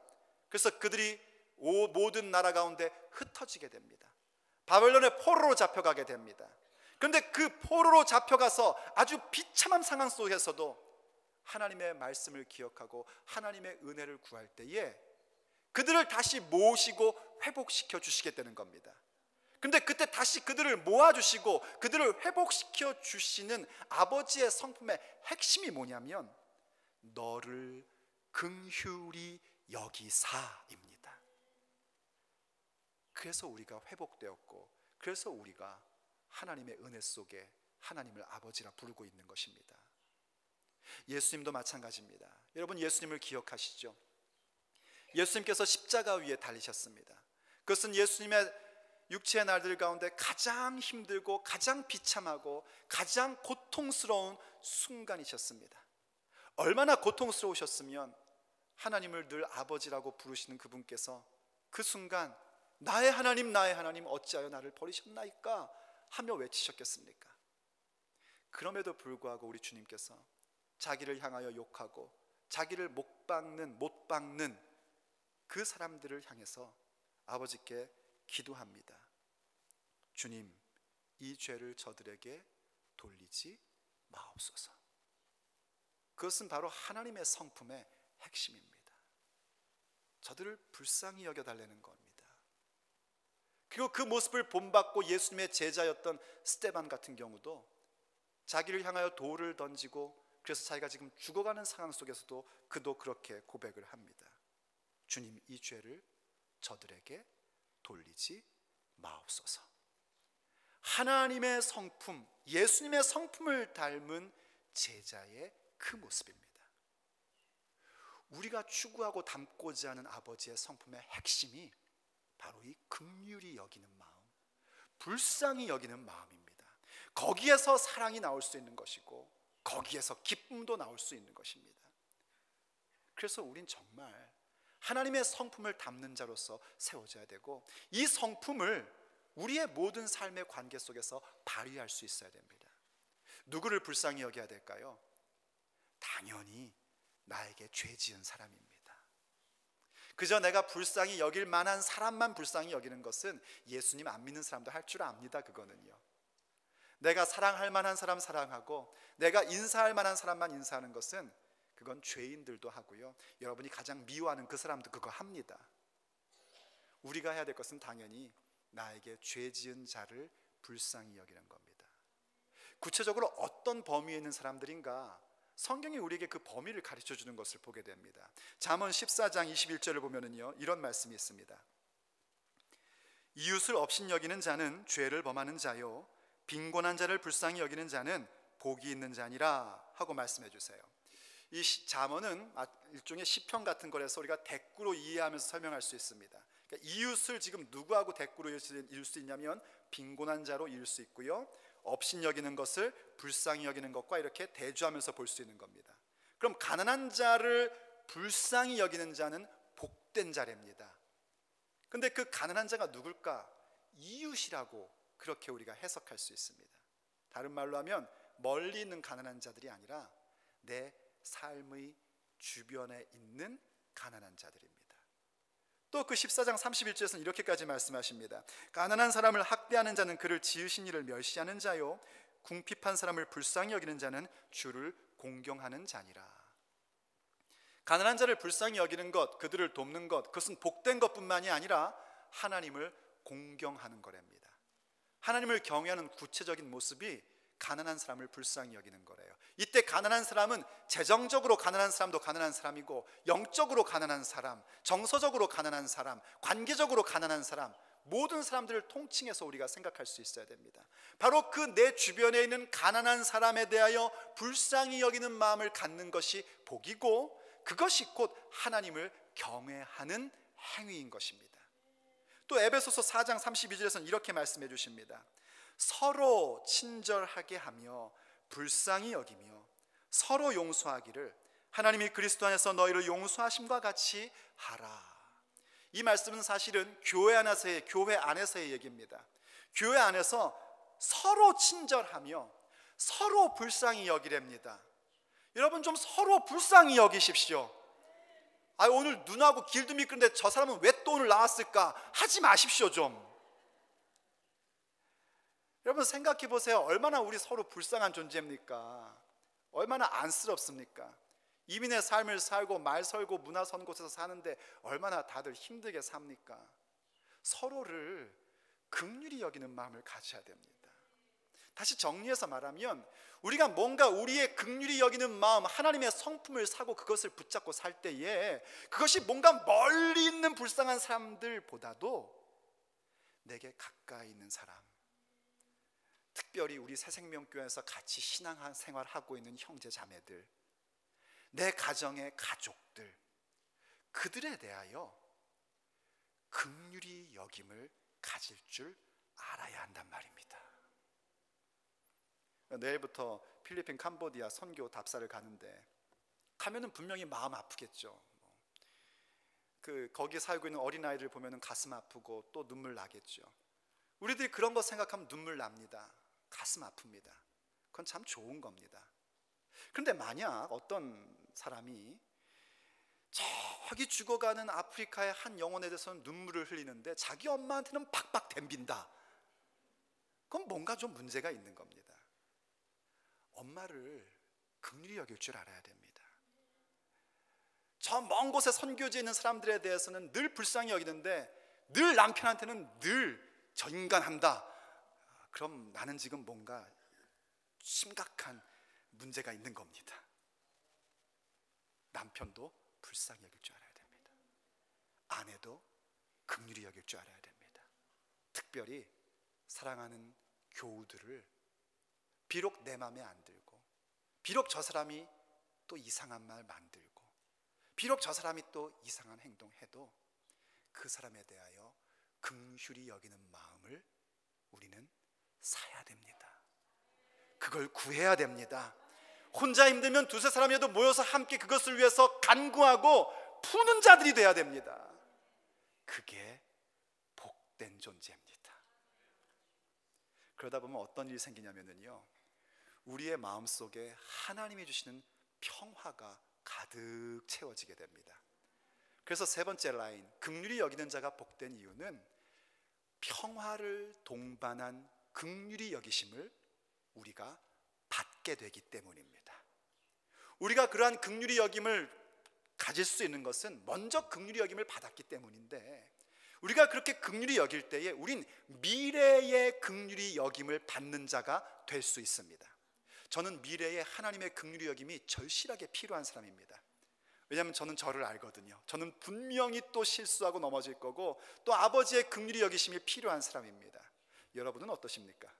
그래서 그들이 모든 나라 가운데 흩어지게 됩니다. 바벨론의 포로로 잡혀가게 됩니다. 그런데 그 포로로 잡혀가서 아주 비참한 상황 속에서도 하나님의 말씀을 기억하고 하나님의 은혜를 구할 때에 그들을 다시 모으시고 회복시켜 주시겠다는 겁니다. 그런데 그때 다시 그들을 모아주시고 그들을 회복시켜 주시는 아버지의 성품의 핵심이 뭐냐면 너를 긍휼히 여기사입니다. 그래서 우리가 회복되었고 그래서 우리가 하나님의 은혜 속에 하나님을 아버지라 부르고 있는 것입니다. 예수님도 마찬가지입니다. 여러분, 예수님을 기억하시죠? 예수님께서 십자가 위에 달리셨습니다. 그것은 예수님의 육체의 날들 가운데 가장 힘들고 가장 비참하고 가장 고통스러운 순간이셨습니다. 얼마나 고통스러우셨으면 하나님을 늘 아버지라고 부르시는 그분께서 그 순간 나의 하나님 어찌하여 나를 버리셨나이까 하며 외치셨겠습니까? 그럼에도 불구하고 우리 주님께서 자기를 향하여 욕하고 자기를 못 박는 그 사람들을 향해서 아버지께 기도합니다. 주님, 이 죄를 저들에게 돌리지 마옵소서. 그것은 바로 하나님의 성품의 핵심입니다. 저들을 불쌍히 여겨달라는 겁니다. 그리고 그 모습을 본받고 예수님의 제자였던 스데반 같은 경우도 자기를 향하여 돌을 던지고 그래서 자기가 지금 죽어가는 상황 속에서도 그도 그렇게 고백을 합니다. 주님, 이 죄를 저들에게 돌리지 마옵소서. 하나님의 성품, 예수님의 성품을 닮은 제자의 그 모습입니다. 우리가 추구하고 닮고자 하는 아버지의 성품의 핵심이 바로 이 긍휼히 여기는 마음, 불쌍히 여기는 마음입니다. 거기에서 사랑이 나올 수 있는 것이고 거기에서 기쁨도 나올 수 있는 것입니다. 그래서 우린 정말 하나님의 성품을 담는 자로서 세워져야 되고 이 성품을 우리의 모든 삶의 관계 속에서 발휘할 수 있어야 됩니다. 누구를 불쌍히 여겨야 될까요? 당연히 나에게 죄 지은 사람입니다. 그저 내가 불쌍히 여길 만한 사람만 불쌍히 여기는 것은 예수님 안 믿는 사람도 할 줄 압니다. 그거는요. 내가 사랑할 만한 사람 사랑하고 내가 인사할 만한 사람만 인사하는 것은 그건 죄인들도 하고요, 여러분이 가장 미워하는 그 사람도 그거 합니다. 우리가 해야 될 것은 당연히 나에게 죄 지은 자를 불쌍히 여기는 겁니다. 구체적으로 어떤 범위에 있는 사람들인가, 성경이 우리에게 그 범위를 가르쳐 주는 것을 보게 됩니다. 잠언 14장 21절을 보면은요, 이런 말씀이 있습니다. 이웃을 업신여기는 자는 죄를 범하는 자요, 빈곤한 자를 불쌍히 여기는 자는 복이 있는 자니라 하고 말씀해 주세요. 이 잠언은 일종의 시편 같은 거라서 우리가 대꾸로 이해하면서 설명할 수 있습니다. 그러니까 이웃을 지금 누구하고 대꾸로 이을 수 있냐면 빈곤한 자로 이을 수 있고요, 업신여기는 것을 불쌍히 여기는 것과 이렇게 대조하면서 볼 수 있는 겁니다. 그럼 가난한 자를 불쌍히 여기는 자는 복된 자랍니다. 근데 그 가난한 자가 누굴까? 이웃이라고 그렇게 우리가 해석할 수 있습니다. 다른 말로 하면 멀리 있는 가난한 자들이 아니라 내 삶의 주변에 있는 가난한 자들입니다. 또 그 14장 31절에서는 이렇게까지 말씀하십니다. 가난한 사람을 학대하는 자는 그를 지으신 이를 멸시하는 자요, 궁핍한 사람을 불쌍히 여기는 자는 주를 공경하는 자니라. 가난한 자를 불쌍히 여기는 것, 그들을 돕는 것, 그것은 복된 것뿐만이 아니라 하나님을 공경하는 거랍니다. 하나님을 경외하는 구체적인 모습이 가난한 사람을 불쌍히 여기는 거래요. 이때 가난한 사람은 재정적으로 가난한 사람도 가난한 사람이고, 영적으로 가난한 사람, 정서적으로 가난한 사람, 관계적으로 가난한 사람, 모든 사람들을 통칭해서 우리가 생각할 수 있어야 됩니다. 바로 그 내 주변에 있는 가난한 사람에 대하여 불쌍히 여기는 마음을 갖는 것이 복이고, 그것이 곧 하나님을 경외하는 행위인 것입니다. 또 에베소서 4장 32절에서는 이렇게 말씀해 주십니다. 서로 친절하게 하며 불쌍히 여기며 서로 용서하기를 하나님이 그리스도 안에서 너희를 용서하심과 같이 하라. 이 말씀은 사실은 교회 안에서의 얘기입니다. 교회 안에서 서로 친절하며 서로 불쌍히 여기랍니다. 여러분, 좀 서로 불쌍히 여기십시오. 오늘 눈하고 길도 미끄는데 저 사람은 왜 또 오늘 나왔을까 하지 마십시오. 좀 여러분 생각해 보세요. 얼마나 우리 서로 불쌍한 존재입니까? 얼마나 안쓰럽습니까? 이민의 삶을 살고 말 설고 문화 선 곳에서 사는데 얼마나 다들 힘들게 삽니까? 서로를 긍휼히 여기는 마음을 가져야 됩니다. 다시 정리해서 말하면 우리가 뭔가 우리의 긍휼히 여기는 마음, 하나님의 성품을 사고 그것을 붙잡고 살 때에 그것이 뭔가 멀리 있는 불쌍한 사람들보다도 내게 가까이 있는 사람, 특별히 우리 새생명교회에서 같이 신앙생활하고 있는 형제 자매들, 내 가정의 가족들, 그들에 대하여 긍휼히 여김을 가질 줄 알아야 한단 말입니다. 내일부터 필리핀 캄보디아 선교 답사를 가는데 가면은 분명히 마음 아프겠죠. 거기에 살고 있는 어린아이를 보면은 가슴 아프고 또 눈물 나겠죠. 우리들이 그런 거 생각하면 눈물 납니다. 가슴 아픕니다. 그건 참 좋은 겁니다. 그런데 만약 어떤 사람이 저기 죽어가는 아프리카의 한 영혼에 대해서는 눈물을 흘리는데 자기 엄마한테는 박박 댐빈다, 그건 뭔가 좀 문제가 있는 겁니다. 엄마를 긍휼히 여길 줄 알아야 됩니다. 저 먼 곳에 선교지에 있는 사람들에 대해서는 늘 불쌍히 여기는데 늘 남편한테는 늘 저 인간 한다, 그럼 나는 지금 뭔가 심각한 문제가 있는 겁니다. 남편도 불쌍히 여길 줄 알아야 됩니다. 아내도 긍휼히 여길 줄 알아야 됩니다. 특별히 사랑하는 교우들을 비록 내 맘에 안 들고, 비록 저 사람이 또 이상한 말 만들고, 비록 저 사람이 또 이상한 행동해도 그 사람에 대하여 긍휼히 여기는 마음을 우리는 사야 됩니다. 그걸 구해야 됩니다. 혼자 힘들면 두세 사람이라도 모여서 함께 그것을 위해서 간구하고 푸는 자들이 돼야 됩니다. 그게 복된 존재입니다. 그러다 보면 어떤 일이 생기냐면요, 우리의 마음속에 하나님이 주시는 평화가 가득 채워지게 됩니다. 그래서 세 번째 라인, 긍휼히 여기는 자가 복된 이유는 평화를 동반한 긍휼히 여기심을 우리가 받게 되기 때문입니다. 우리가 그러한 긍휼히 여김을 가질 수 있는 것은 먼저 긍휼히 여김을 받았기 때문인데, 우리가 그렇게 긍휼히 여길 때에 우린 미래의 긍휼히 여김을 받는 자가 될 수 있습니다. 저는 미래에 하나님의 긍휼히 여김이 절실하게 필요한 사람입니다. 왜냐하면 저는 저를 알거든요. 저는 분명히 또 실수하고 넘어질 거고 또 아버지의 긍휼히 여기심이 필요한 사람입니다. 여러분은 어떠십니까?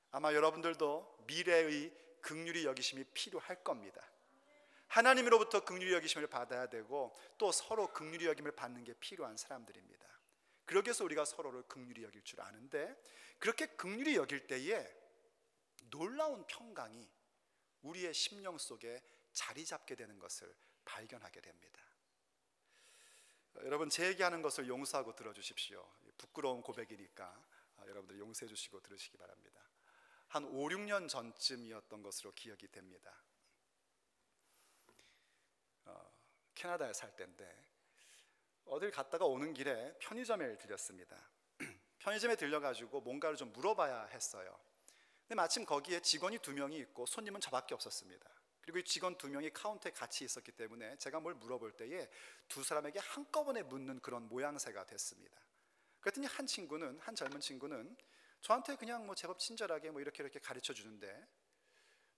아마 여러분들도 미래의 긍휼히 여기심이 필요할 겁니다. 하나님으로부터 긍휼히 여기심을 받아야 되고 또 서로 긍휼히 여김을 받는 게 필요한 사람들입니다. 그러기 위해서 우리가 서로를 긍휼히 여길 줄 아는데, 그렇게 긍휼히 여길 때에 놀라운 평강이 우리의 심령 속에 자리 잡게 되는 것을 발견하게 됩니다. 여러분, 제 얘기하는 것을 용서하고 들어주십시오. 부끄러운 고백이니까 여러분들 용서해 주시고 들으시기 바랍니다. 한 5, 6년 전쯤이었던 것으로 기억이 됩니다. 캐나다에 살 때인데 어딜 갔다가 오는 길에 편의점에 들렸습니다. 편의점에 들려가지고 뭔가를 좀 물어봐야 했어요. 근데 마침 거기에 직원이 2명이 있고 손님은 저밖에 없었습니다. 그리고 이 직원 2명이 카운터에 같이 있었기 때문에 제가 뭘 물어볼 때에 두 사람에게 한꺼번에 묻는 그런 모양새가 됐습니다. 그랬더니 한 젊은 친구는 저한테 그냥 제법 친절하게 이렇게 가르쳐 주는데,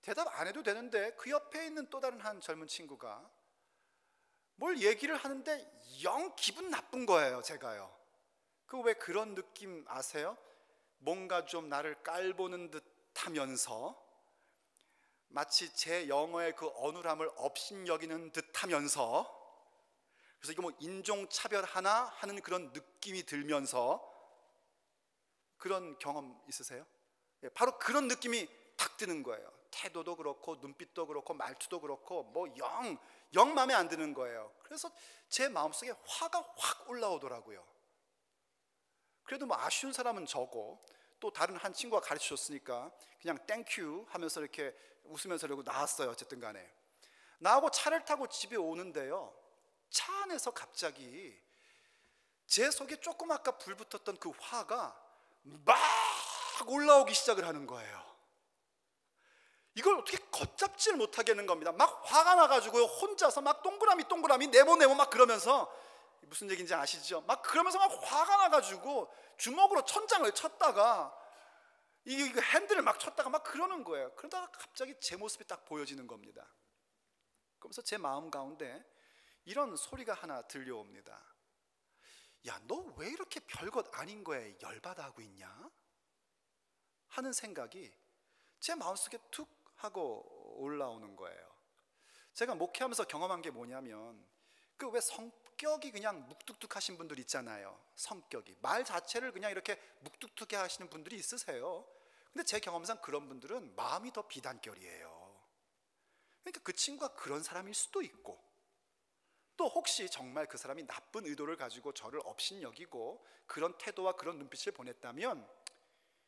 대답 안 해도 되는데 그 옆에 있는 또 다른 한 젊은 친구가 뭘 얘기를 하는데 영 기분 나쁜 거예요. 제가요. 왜 그런 느낌 아세요? 뭔가 좀 나를 깔보는 듯 하면서 마치 제 영어의 그 어눌함을 업신여기는 듯 하면서, 그래서 이거 인종차별 하나 하는 그런 느낌이 들면서, 그런 경험 있으세요? 바로 그런 느낌이 탁 드는 거예요. 태도도 그렇고 눈빛도 그렇고 말투도 그렇고 영 마음에 안 드는 거예요. 그래서 제 마음속에 화가 확 올라오더라고요. 그래도 아쉬운 사람은 저고 또 다른 한 친구가 가르쳐 줬으니까 그냥 땡큐 하면서 이렇게 웃으면서 이러고 나왔어요. 어쨌든 간에 나하고 차를 타고 집에 오는데요, 차 안에서 갑자기 제 속에 조금 아까 불 붙었던 그 화가 막 올라오기 시작을 하는 거예요. 이걸 어떻게 걷잡지를 못하겠는 겁니다. 막 화가 나가지고 혼자서 막 동그라미 네모 막 그러면서, 무슨 얘기인지 아시죠? 막 그러면서 막 화가 나가지고 주먹으로 천장을 쳤다가 이게 핸들을 막 쳤다가 막 그러는 거예요. 그러다가 갑자기 제 모습이 딱 보여지는 겁니다. 그러면서 제 마음 가운데 이런 소리가 하나 들려옵니다. 야, 너 왜 이렇게 별것 아닌 거에 열받아 하고 있냐? 하는 생각이 제 마음속에 툭 하고 올라오는 거예요. 제가 목회하면서 경험한 게 뭐냐면, 그 왜 성격이 그냥 묵뚝뚝하신 분들 있잖아요. 성격이 말 자체를 그냥 이렇게 묵뚝뚝해 하시는 분들이 있으세요. 근데 제 경험상 그런 분들은 마음이 더 비단결이에요. 그러니까 그 친구가 그런 사람일 수도 있고, 또 혹시 정말 그 사람이 나쁜 의도를 가지고 저를 업신여기고 그런 태도와 그런 눈빛을 보냈다면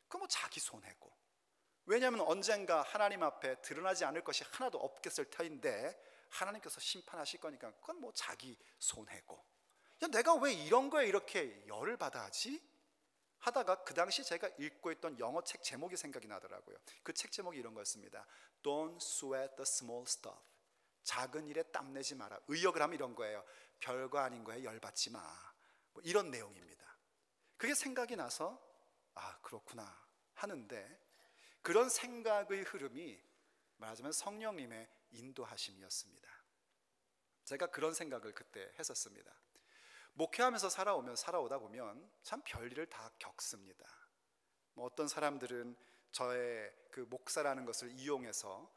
그건 뭐 자기 손해고, 왜냐하면 언젠가 하나님 앞에 드러나지 않을 것이 하나도 없겠을 터인데 하나님께서 심판하실 거니까 그건 뭐 자기 손해고, 야, 내가 왜 이런 거에 이렇게 열을 받아 하지? 하다가 그 당시 제가 읽고 있던 영어 책 제목이 생각이 나더라고요. 그 책 제목이 이런 거였습니다. Don't sweat the small stuff. 작은 일에 땀내지 마라. 의역을 하면 이런 거예요. 별거 아닌 거에 열받지 마. 뭐 이런 내용입니다. 그게 생각이 나서 아, 그렇구나 하는데, 그런 생각의 흐름이 말하자면 성령님의 인도하심이었습니다. 제가 그런 생각을 그때 했었습니다. 목회하면서 살아오다 보면 참 별일을 다 겪습니다. 뭐 어떤 사람들은 저의 그 목사라는 것을 이용해서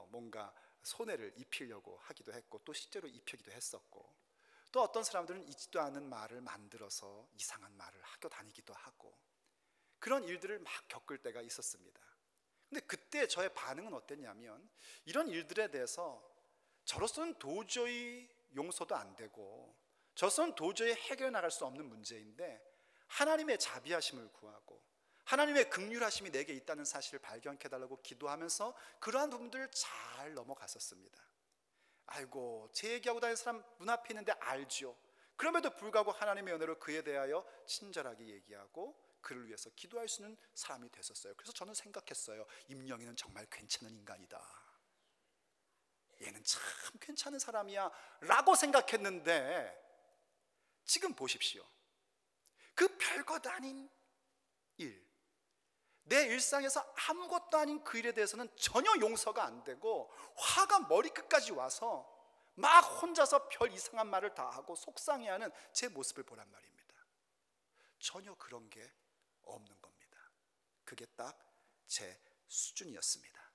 뭔가 손해를 입히려고 하기도 했고, 또 실제로 입히기도 했었고, 또 어떤 사람들은 있지도 않은 말을 만들어서 이상한 말을 하고 다니기도 하고, 그런 일들을 막 겪을 때가 있었습니다. 근데 그때 저의 반응은 어땠냐면, 이런 일들에 대해서 저로서는 도저히 용서도 안 되고 저로서는 도저히 해결해 나갈 수 없는 문제인데, 하나님의 자비하심을 구하고 하나님의 긍휼하심이 내게 있다는 사실을 발견해 달라고 기도하면서 그러한 부분들을 잘 넘어갔었습니다. 아이고, 제 얘기하고 다니는 사람 문 앞에 있는데 알죠. 그럼에도 불구하고 하나님의 은혜로 그에 대하여 친절하게 얘기하고 그를 위해서 기도할 수 있는 사람이 됐었어요. 그래서 저는 생각했어요. 임영희는 정말 괜찮은 인간이다. 얘는 참 괜찮은 사람이야 라고 생각했는데, 지금 보십시오. 그 별것 아닌 일, 내 일상에서 아무것도 아닌 그 일에 대해서는 전혀 용서가 안 되고 화가 머리끝까지 와서 막 혼자서 별 이상한 말을 다 하고 속상해하는 제 모습을 보란 말입니다. 전혀 그런 게 없는 겁니다. 그게 딱 제 수준이었습니다.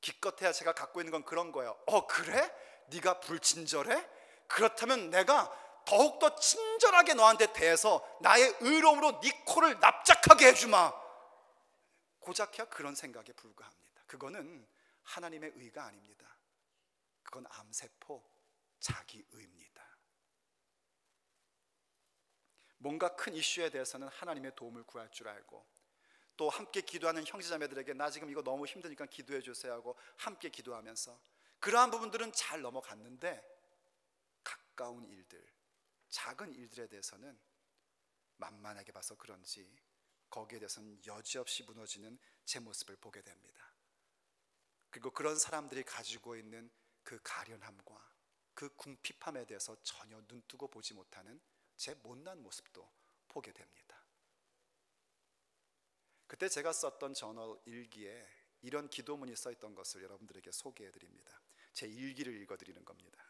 기껏해야 제가 갖고 있는 건 그런 거예요. 그래? 네가 불친절해? 그렇다면 내가 더욱더 친절하게 너한테 대해서 나의 의로움으로 네 코를 납작하게 해주마. 고작해야 그런 생각에 불과합니다. 그거는 하나님의 의가 아닙니다. 그건 암세포 자기의입니다. 뭔가 큰 이슈에 대해서는 하나님의 도움을 구할 줄 알고, 또 함께 기도하는 형제자매들에게 나 지금 이거 너무 힘드니까 기도해 주세요 하고 함께 기도하면서 그러한 부분들은 잘 넘어갔는데, 가까운 일들, 작은 일들에 대해서는 만만하게 봐서 그런지 거기에 대해서는 여지없이 무너지는 제 모습을 보게 됩니다. 그리고 그런 사람들이 가지고 있는 그 가련함과 그 궁핍함에 대해서 전혀 눈뜨고 보지 못하는 제 못난 모습도 보게 됩니다. 그때 제가 썼던 저널 일기에 이런 기도문이 써 있던 것을 여러분들에게 소개해 드립니다. 제 일기를 읽어 드리는 겁니다.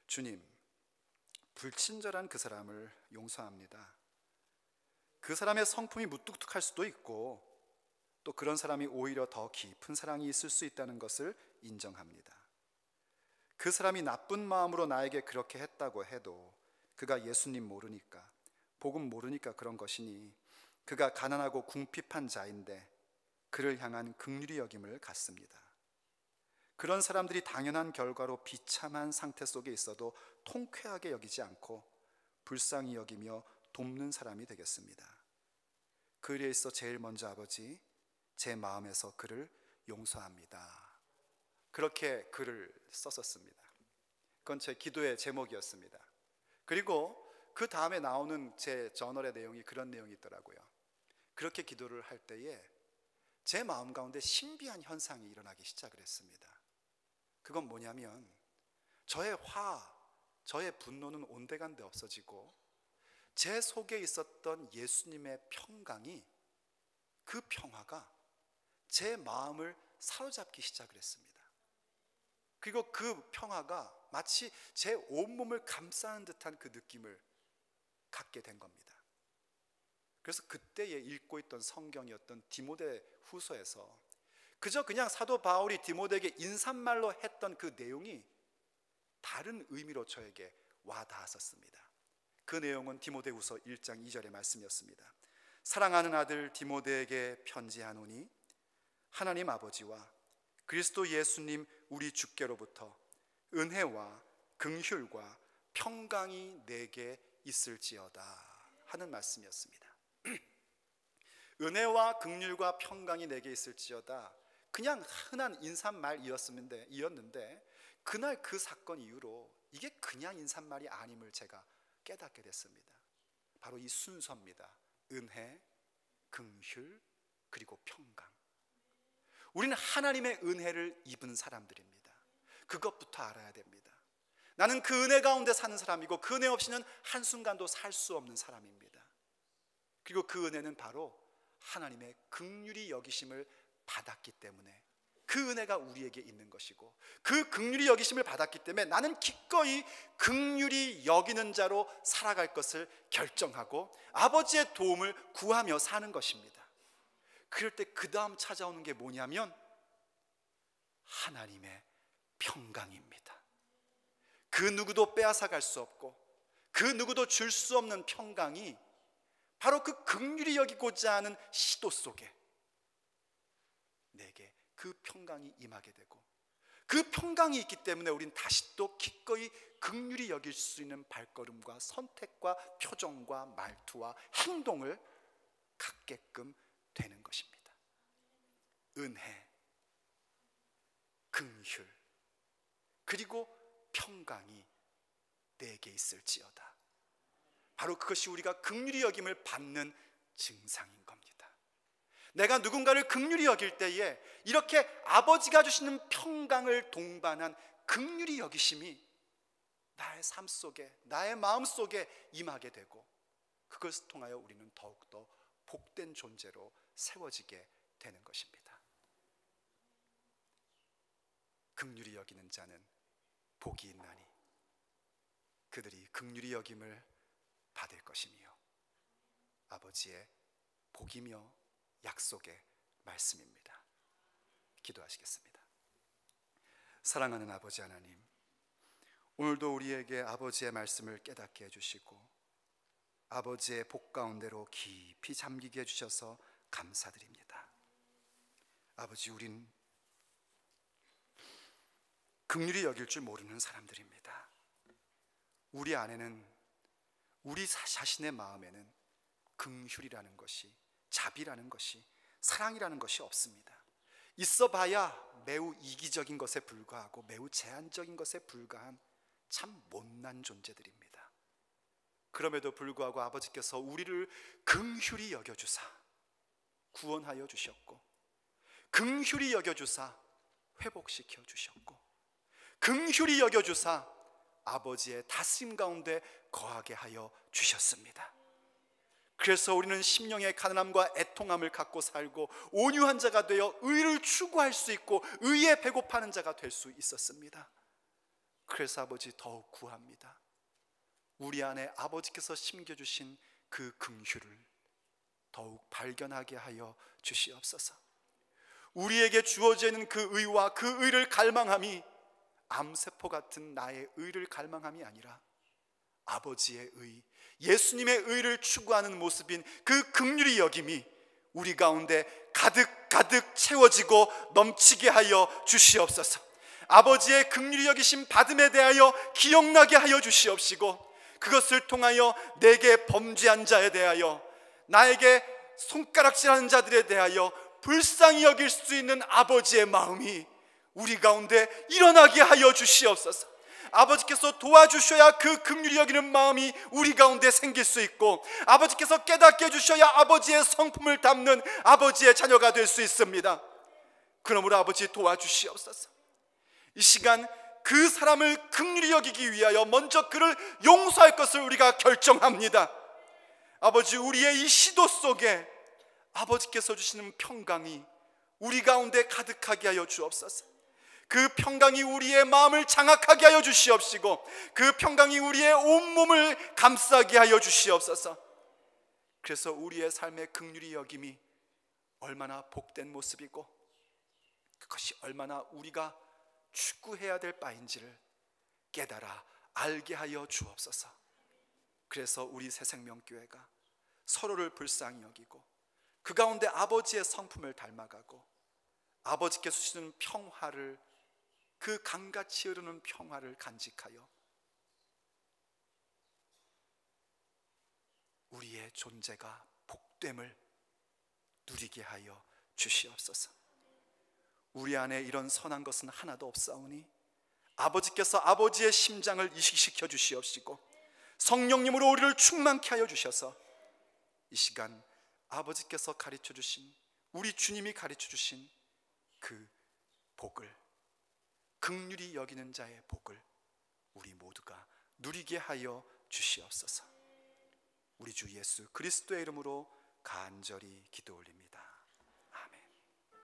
주님, 불친절한 그 사람을 용서합니다. 그 사람의 성품이 무뚝뚝할 수도 있고, 또 그런 사람이 오히려 더 깊은 사랑이 있을 수 있다는 것을 인정합니다. 그 사람이 나쁜 마음으로 나에게 그렇게 했다고 해도 그가 예수님 모르니까, 복음 모르니까 그런 것이니 그가 가난하고 궁핍한 자인데 그를 향한 긍휼히 여김을 갖습니다. 그런 사람들이 당연한 결과로 비참한 상태 속에 있어도 통쾌하게 여기지 않고 불쌍히 여기며 돕는 사람이 되겠습니다. 그 일에 있어 제일 먼저 아버지, 제 마음에서 그를 용서합니다. 그렇게 글을 썼었습니다. 그건 제 기도의 제목이었습니다. 그리고 그 다음에 나오는 제 저널의 내용이 그런 내용이 있더라고요. 그렇게 기도를 할 때에 제 마음 가운데 신비한 현상이 일어나기 시작을 했습니다. 그건 뭐냐면, 저의 저의 분노는 온데간데 없어지고 제 속에 있었던 예수님의 평강이, 그 평화가 제 마음을 사로잡기 시작을 했습니다. 그리고 그 평화가 마치 제 온몸을 감싸는 듯한 그 느낌을 갖게 된 겁니다. 그래서 그때에 읽고 있던 성경이었던 디모데 후서에서 그저 그냥 사도 바울이 디모데에게 인사말로 했던 그 내용이 다른 의미로 저에게 와닿았었습니다. 그 내용은 디모데 후서 1장 2절의 말씀이었습니다. 사랑하는 아들 디모데에게 편지하노니 하나님 아버지와 그리스도 예수님 우리 주께로부터 은혜와 긍휼과 평강이 내게 있을지어다 하는 말씀이었습니다. 은혜와 긍휼과 평강이 내게 있을지어다, 그냥 흔한 인사말이었는데 그날 그 사건 이후로 이게 그냥 인사말이 아님을 제가 깨닫게 됐습니다. 바로 이 순서입니다. 은혜, 긍휼, 그리고 평강. 우리는 하나님의 은혜를 입은 사람들입니다. 그것부터 알아야 됩니다. 나는 그 은혜 가운데 사는 사람이고 그 은혜 없이는 한순간도 살 수 없는 사람입니다. 그리고 그 은혜는 바로 하나님의 긍휼히 여기심을 받았기 때문에 그 은혜가 우리에게 있는 것이고, 그 긍휼히 여기심을 받았기 때문에 나는 기꺼이 긍휼히 여기는 자로 살아갈 것을 결정하고 아버지의 도움을 구하며 사는 것입니다. 그럴 때 그 다음 찾아오는 게 뭐냐면 하나님의 평강입니다. 그 누구도 빼앗아갈 수 없고 그 누구도 줄 수 없는 평강이 바로 그 긍휼히 여기고자 하는 시도 속에 내게 그 평강이 임하게 되고, 그 평강이 있기 때문에 우린 다시 또 기꺼이 긍휼히 여길 수 있는 발걸음과 선택과 표정과 말투와 행동을 갖게끔 되는 것입니다. 은혜, 긍휼, 그리고 평강이 내게 있을지어다. 바로 그것이 우리가 긍휼히 여김을 받는 증상인 겁니다. 내가 누군가를 긍휼히 여길 때에 이렇게 아버지가 주시는 평강을 동반한 긍휼히 여기심이 나의 삶 속에, 나의 마음 속에 임하게 되고, 그것을 통하여 우리는 더욱더 복된 존재로 세워지게 되는 것입니다. 긍휼히 여기는 자는 복이 있나니 그들이 긍휼히 여김을 받을 것이며 아버지의 복이며 약속의 말씀입니다. 기도하시겠습니다. 사랑하는 아버지 하나님, 오늘도 우리에게 아버지의 말씀을 깨닫게 해주시고 아버지의 복 가운데로 깊이 잠기게 해주셔서 감사드립니다. 아버지, 우린 긍휼히 여길 줄 모르는 사람들입니다. 우리 안에는, 우리 자신의 마음에는 긍휼이라는 것이, 자비라는 것이, 사랑이라는 것이 없습니다. 있어봐야 매우 이기적인 것에 불과하고 매우 제한적인 것에 불과한 참 못난 존재들입니다. 그럼에도 불구하고 아버지께서 우리를 긍휼히 여겨주사 구원하여 주셨고, 긍휼히 여겨주사 회복시켜 주셨고, 긍휼히 여겨주사 아버지의 다스림 가운데 거하게 하여 주셨습니다. 그래서 우리는 심령의 가난함과 애통함을 갖고 살고 온유한 자가 되어 의를 추구할 수 있고 의에 배고파하는 자가 될 수 있었습니다. 그래서 아버지, 더욱 구합니다. 우리 안에 아버지께서 심겨주신 그 긍휼을 더욱 발견하게 하여 주시옵소서. 우리에게 주어져 있는 그 의와 그 의를 갈망함이 암세포 같은 나의 의를 갈망함이 아니라 아버지의 의, 예수님의 의를 추구하는 모습인 그 긍휼히 여김이 우리 가운데 가득 채워지고 넘치게 하여 주시옵소서. 아버지의 긍휼히 여기심 받음에 대하여 기억나게 하여 주시옵시고, 그것을 통하여 내게 범죄한 자에 대하여, 나에게 손가락질하는 자들에 대하여 불쌍히 여길 수 있는 아버지의 마음이 우리 가운데 일어나게 하여 주시옵소서. 아버지께서 도와주셔야 그 긍휼히 여기는 마음이 우리 가운데 생길 수 있고, 아버지께서 깨닫게 해주셔야 아버지의 성품을 담는 아버지의 자녀가 될 수 있습니다. 그러므로 아버지, 도와주시옵소서. 이 시간 그 사람을 긍휼히 여기기 위하여 먼저 그를 용서할 것을 우리가 결정합니다. 아버지, 우리의 이 시도 속에 아버지께서 주시는 평강이 우리 가운데 가득하게 하여 주옵소서. 그 평강이 우리의 마음을 장악하게 하여 주시옵시고, 그 평강이 우리의 온몸을 감싸게 하여 주시옵소서. 그래서 우리의 삶의 긍휼히 여김이 얼마나 복된 모습이고 그것이 얼마나 우리가 추구해야 될 바인지를 깨달아 알게 하여 주옵소서. 그래서 우리 새생명교회가 서로를 불쌍히 여기고 그 가운데 아버지의 성품을 닮아가고 아버지께서 주시는 평화를, 그 강같이 흐르는 평화를 간직하여 우리의 존재가 복됨을 누리게 하여 주시옵소서. 우리 안에 이런 선한 것은 하나도 없사오니 아버지께서 아버지의 심장을 이식시켜 주시옵시고 성령님으로 우리를 충만케 하여 주셔서 이 시간 아버지께서 가르쳐 주신, 우리 주님이 가르쳐 주신 그 복을, 긍휼히 여기는 자의 복을 우리 모두가 누리게 하여 주시옵소서. 우리 주 예수 그리스도의 이름으로 간절히 기도 올립니다.